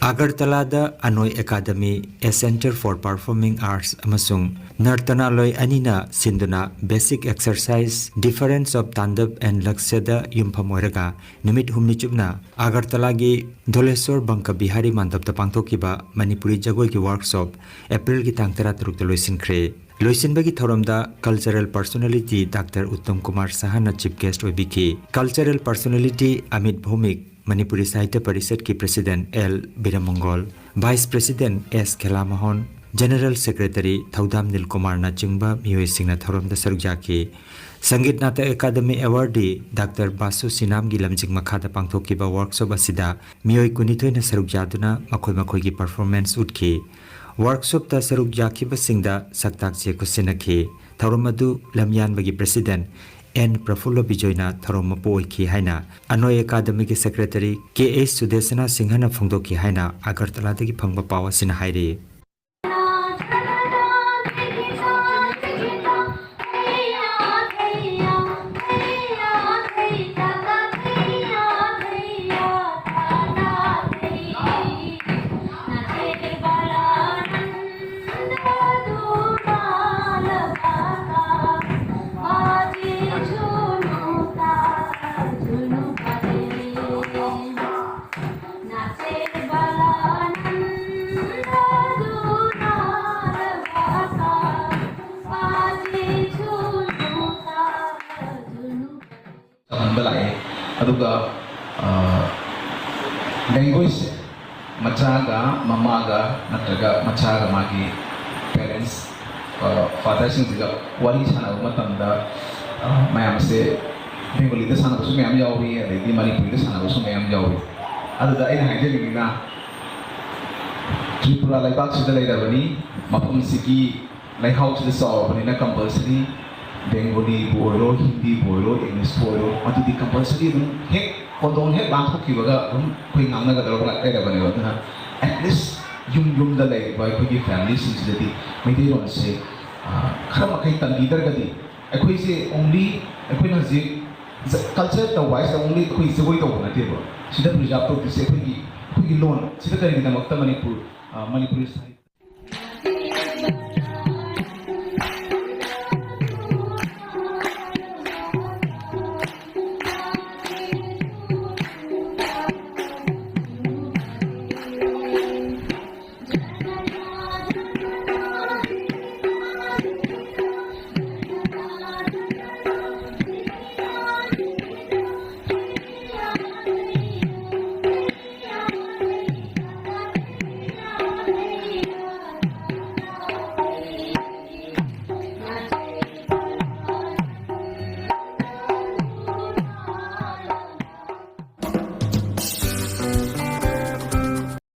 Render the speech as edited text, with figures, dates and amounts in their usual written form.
Agartala da Anoi Academy, a Center for Performing Arts amasung Nartana Loi Anina Sinduna Basic Exercise Difference of Tandab and Laksada Yumpamoraga Numit Humnichubna Agartala gi Dolesor Banka Bihari Mandap the Pangtokiba Manipuri Jagoi ki workshop April ki Tangtara Truk the Loisin Kre Loisin Bagi Thoramda Cultural Personality Dr. Uttam Kumar Sahana Chief Guest Webiki Cultural Personality Amit Bhumik Manipuri Sahitya Parishad ki President L. Biramongol, Vice President S. Khelamahon, General Secretary Thaudam Nilkumar na chingba miyoi singna thorom da sarujaki, Sangit Nata Academy Awardee Dr. Basu Sinam gi lamjing makhada pangthokiba workshop asida miyoi kunithoi na sarujaduna makhoi gi performance utki, workshop ta sarujaki basingda saktak che kusinaki, thoromadu lamyan bagi President N. Prafulla Bijoyna Tharomapo Ki Haina, Anoi Academy ki Secretary K. A. Sudesana Singhana Phongdo Ki Haina, Agartala ki Phangba Pawa Sin Hairi. Aduga language machaga mamaga natraga machaga magi parents father singa wari sana matamda mayam se Bengali da sana su mayam yawi adegi Manipuri da sana su mayam yawi aduga ina haje na Tripura laibak sida lairabani mapam sigi lai how to solve na compulsory Bengali boiro, Hindi boiro, English boiro, matu di compulsory dun hek kodong hek bangkok kibaga dun koi ngamna ga dalok lakai da bane wadna at least yum da lai by koi family since the may they don't say khama kai tan leader ga di akoi se only akoi na je culture the wise the only koi se koi to na te ba sida preserve to se koi loan sida kari da makta Manipuri